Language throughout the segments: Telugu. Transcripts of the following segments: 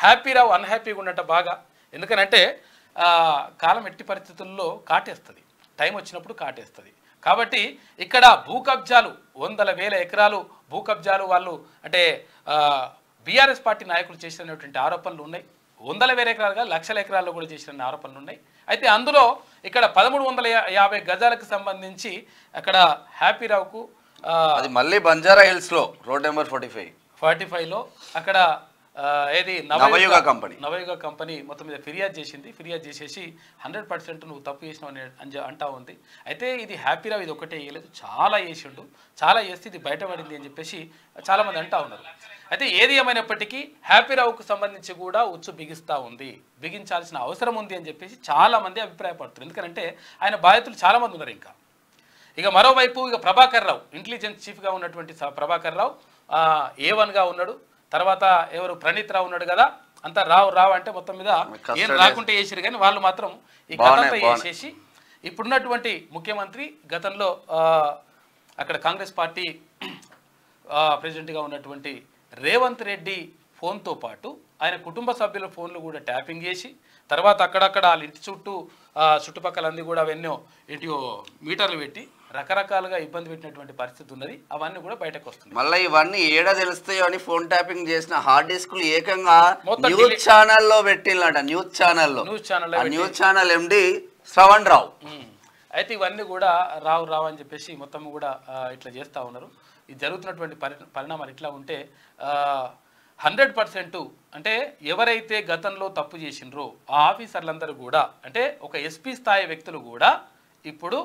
హ్యాపీరావు అన్హ్యాపీగా ఉన్నట్టు బాగా. ఎందుకనంటే కాలం ఎట్టి పరిస్థితుల్లో కాటేస్తుంది, టైం వచ్చినప్పుడు కాటేస్తుంది. కాబట్టి ఇక్కడ భూ కబ్జాలు, వందల వేల ఎకరాలు భూ కబ్జాలు వాళ్ళు అంటే బీఆర్ఎస్ పార్టీ నాయకులు చేసినటువంటి ఆరోపణలు ఉన్నాయి. వందల వేల ఎకరాలుగా లక్షల ఎకరాల్లో కూడా చేసిన ఆరోపణలు ఉన్నాయి. అయితే అందులో ఇక్కడ 1350 గజాలకు సంబంధించి అక్కడ హ్యాపీరావుకు అది మళ్ళీ బంజారా హిల్స్లో రోడ్ నెంబర్ 45లో అక్కడ ఏది నవయుగ కంపెనీ మొత్తం మీద ఫిర్యాదు చేసింది. ఫిర్యాదు చేసేసి 100% నువ్వు తప్పు చేసినావు అని అంటా ఉంది. అయితే ఇది హ్యాపీరావు ఇది ఒకటే వేయలేదు, చాలా వేసిండు, చాలా వేస్తే ఇది బయటపడింది అని చెప్పేసి చాలామంది అంటా ఉన్నారు. అయితే ఏది ఏమైనప్పటికీ హ్యాపీరావుకు సంబంధించి కూడా ఉచ్చు బిగిస్తూ ఉంది, బిగించాల్సిన అవసరం ఉంది అని చెప్పేసి చాలామంది అభిప్రాయపడుతున్నారు. ఎందుకంటే ఆయన బాధితులు చాలామంది ఉన్నారు. ఇక మరోవైపు ఇక ప్రభాకర్ రావు, ఇంటెలిజెన్స్ చీఫ్గా ఉన్నటువంటి ప్రభాకర్ రావు A1గా ఉన్నాడు. తర్వాత ఎవరు ప్రణీత్ రావు ఉన్నాడు కదా, అంతా రావు అంటే మొత్తం మీద ఏం రాకుంటే వేసారు. కానీ వాళ్ళు మాత్రం ఈ కథంతా వేసేసి ఇప్పుడున్నటువంటి ముఖ్యమంత్రి గతంలో అక్కడ కాంగ్రెస్ పార్టీ ప్రెసిడెంట్గా ఉన్నటువంటి రేవంత్ రెడ్డి ఫోన్తో పాటు ఆయన కుటుంబ సభ్యుల ఫోన్లు కూడా ట్యాపింగ్ చేసి తర్వాత అక్కడక్కడ వాళ్ళ ఇంటి చుట్టుపక్కలంది కూడా అవన్నీ ఏంటియో మీటర్లు పెట్టి రకరకాలుగా ఇబ్బంది పెట్టినటువంటి పరిస్థితి ఉన్నది. అవన్నీ కూడా బయటకు వస్తుంది. మళ్ళీ ఇవన్నీ ఏడా తెలుస్తాయో అని ఫోన్ ట్యాపింగ్ చేసిన హార్డ్ డిస్క్లు ఏకంగా న్యూస్ ఛానల్లో పెట్టిందంట. న్యూస్ ఛానల్ ఎండి శ్రవణ్ రావు. అయితే ఇవన్నీ కూడా రావు అని చెప్పేసి మొత్తం కూడా ఇట్లా చేస్తూ ఉన్నారు. ఇది జరుగుతున్నటువంటి పరిణామాలు ఇట్లా ఉంటే 100% అంటే ఎవరైతే గతంలో తప్పు చేసినరో ఆ ఆఫీసర్లందరూ కూడా అంటే ఒక ఎస్పీ స్థాయి వ్యక్తులు కూడా ఇప్పుడు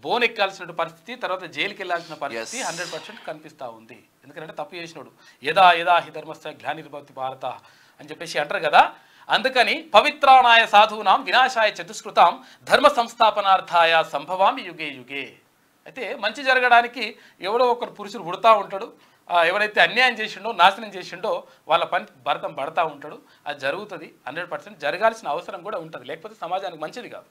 బోన్ ఎక్కాల్సిన పరిస్థితి, తర్వాత జైలుకి వెళ్ళాల్సిన పరిస్థితి 100% కనిపిస్తూ ఉంది. ఎందుకంటే తప్పు చేసినాడు యదా హి ధర్మస్థ గ్లానిర్భవతి భారత అని చెప్పేసి అంటారు కదా. అందుకని పవిత్రానాయ సాధూనాం వినాశాయ చతుష్కృతాం ధర్మ సంస్థాపనార్థాయ సంభవామి యుగే యుగే. అయితే మంచి జరగడానికి ఎవడో ఒకరు పురుషుడు పుడతా ఉంటాడు. ఎవరైతే అన్యాయం చేసిండో నాశనం చేసిండో వాళ్ళ పని భరతం పడతా ఉంటాడు. అది జరుగుతుంది, 100% జరగాల్సిన అవసరం కూడా ఉంటుంది. లేకపోతే సమాజానికి మంచిది కాదు.